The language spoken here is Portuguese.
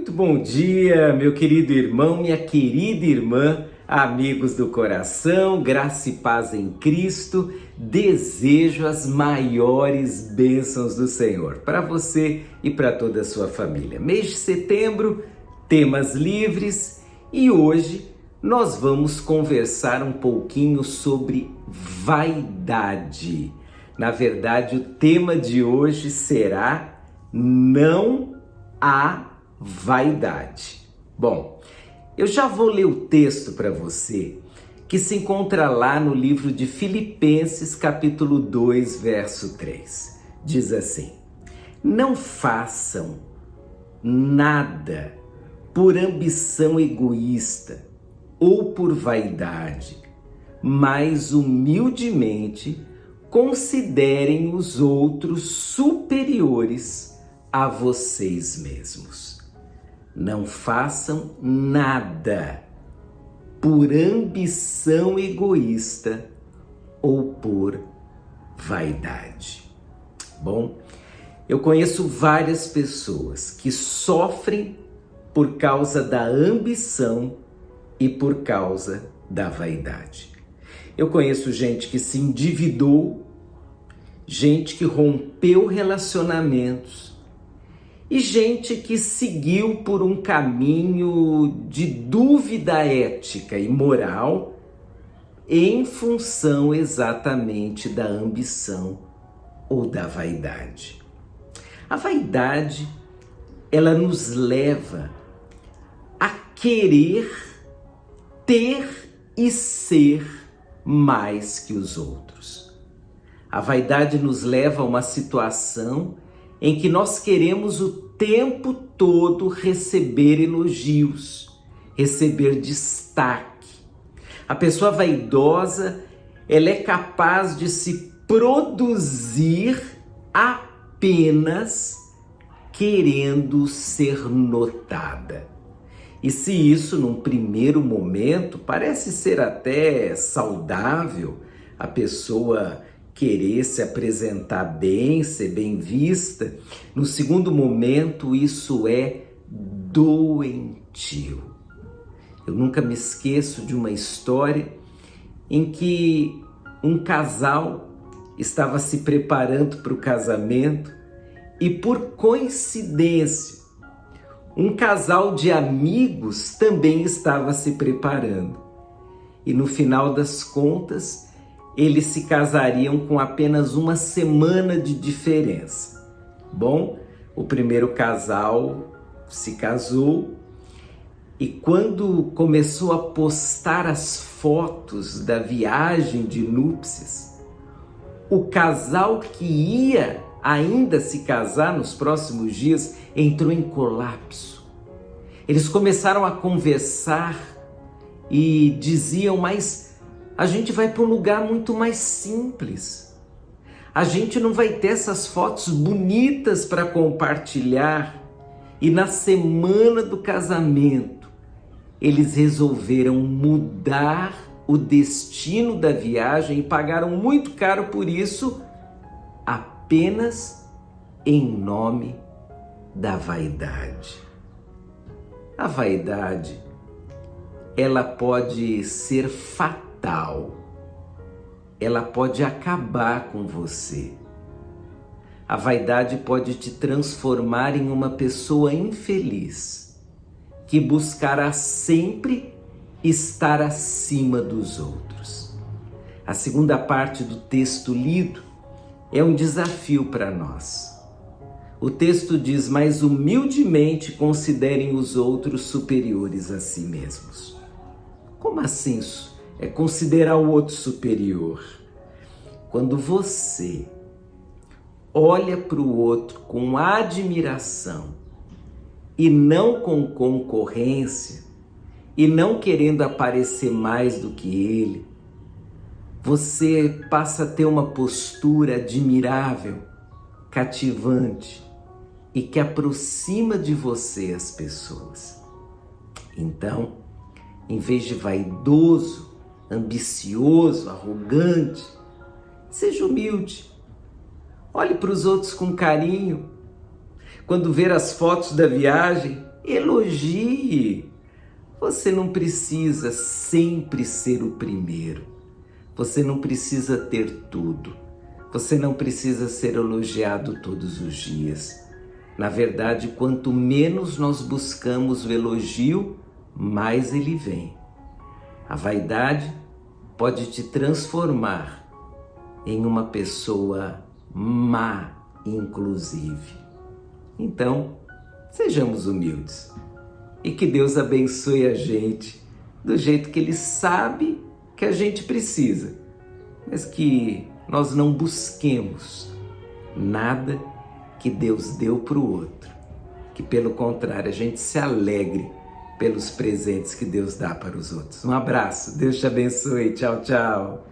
Muito bom dia, meu querido irmão, minha querida irmã, amigos do coração, graça e paz em Cristo. Desejo as maiores bênçãos do Senhor para você e para toda a sua família. Mês de setembro, temas livres, e hoje nós vamos conversar um pouquinho sobre vaidade. Na verdade, o tema de hoje será não há vaidade. Bom, eu já vou ler o texto para você, que se encontra lá no livro de Filipenses, capítulo 2, verso 3. Diz assim: não façam nada por ambição egoísta ou por vaidade, mas humildemente considerem os outros superiores a vocês mesmos. Não façam nada por ambição egoísta ou por vaidade. Bom, eu conheço várias pessoas que sofrem por causa da ambição e por causa da vaidade. Eu conheço gente que se endividou, gente que rompeu relacionamentos e gente que seguiu por um caminho de dúvida ética e moral em função exatamente da ambição ou da vaidade. A vaidade, ela nos leva a querer ter e ser mais que os outros. A vaidade nos leva a uma situação em que nós queremos o tempo todo receber elogios, receber destaque. A pessoa vaidosa, ela é capaz de se produzir apenas querendo ser notada. E se isso, num primeiro momento, parece ser até saudável, a pessoa querer se apresentar bem, ser bem vista, no segundo momento isso é doentio. Eu nunca me esqueço de uma história em que um casal estava se preparando para o casamento e, por coincidência, um casal de amigos também estava se preparando. E no final das contas, eles se casariam com apenas uma semana de diferença. Bom, o primeiro casal se casou e quando começou a postar as fotos da viagem de núpcias, o casal que ia ainda se casar nos próximos dias entrou em colapso. Eles começaram a conversar e diziam, mas a gente vai para um lugar muito mais simples. A gente não vai ter essas fotos bonitas para compartilhar. E na semana do casamento, eles resolveram mudar o destino da viagem e pagaram muito caro por isso, apenas em nome da vaidade. A vaidade, ela pode ser fatal. Ela pode acabar com você. A vaidade pode te transformar em uma pessoa infeliz, que buscará sempre estar acima dos outros. A segunda parte do texto lido é um desafio para nós. O texto diz, mas humildemente considerem os outros superiores a si mesmos. Como assim isso? É considerar o outro superior. Quando você olha para o outro com admiração e não com concorrência e não querendo aparecer mais do que ele, você passa a ter uma postura admirável, cativante e que aproxima de você as pessoas. Então, em vez de vaidoso, ambicioso, arrogante, seja humilde. Olhe para os outros com carinho. Quando ver as fotos da viagem, Elogie. Você não precisa sempre ser o primeiro. Você não precisa ter tudo. Você não precisa ser elogiado todos os dias. Na verdade, quanto menos nós buscamos o elogio, mais ele vem. A vaidade pode te transformar em uma pessoa má, inclusive. Então, sejamos humildes e que Deus abençoe a gente do jeito que Ele sabe que a gente precisa, mas que nós não busquemos nada que Deus deu para o outro, que pelo contrário a gente se alegre pelos presentes que Deus dá para os outros. Um abraço, Deus te abençoe, tchau, tchau.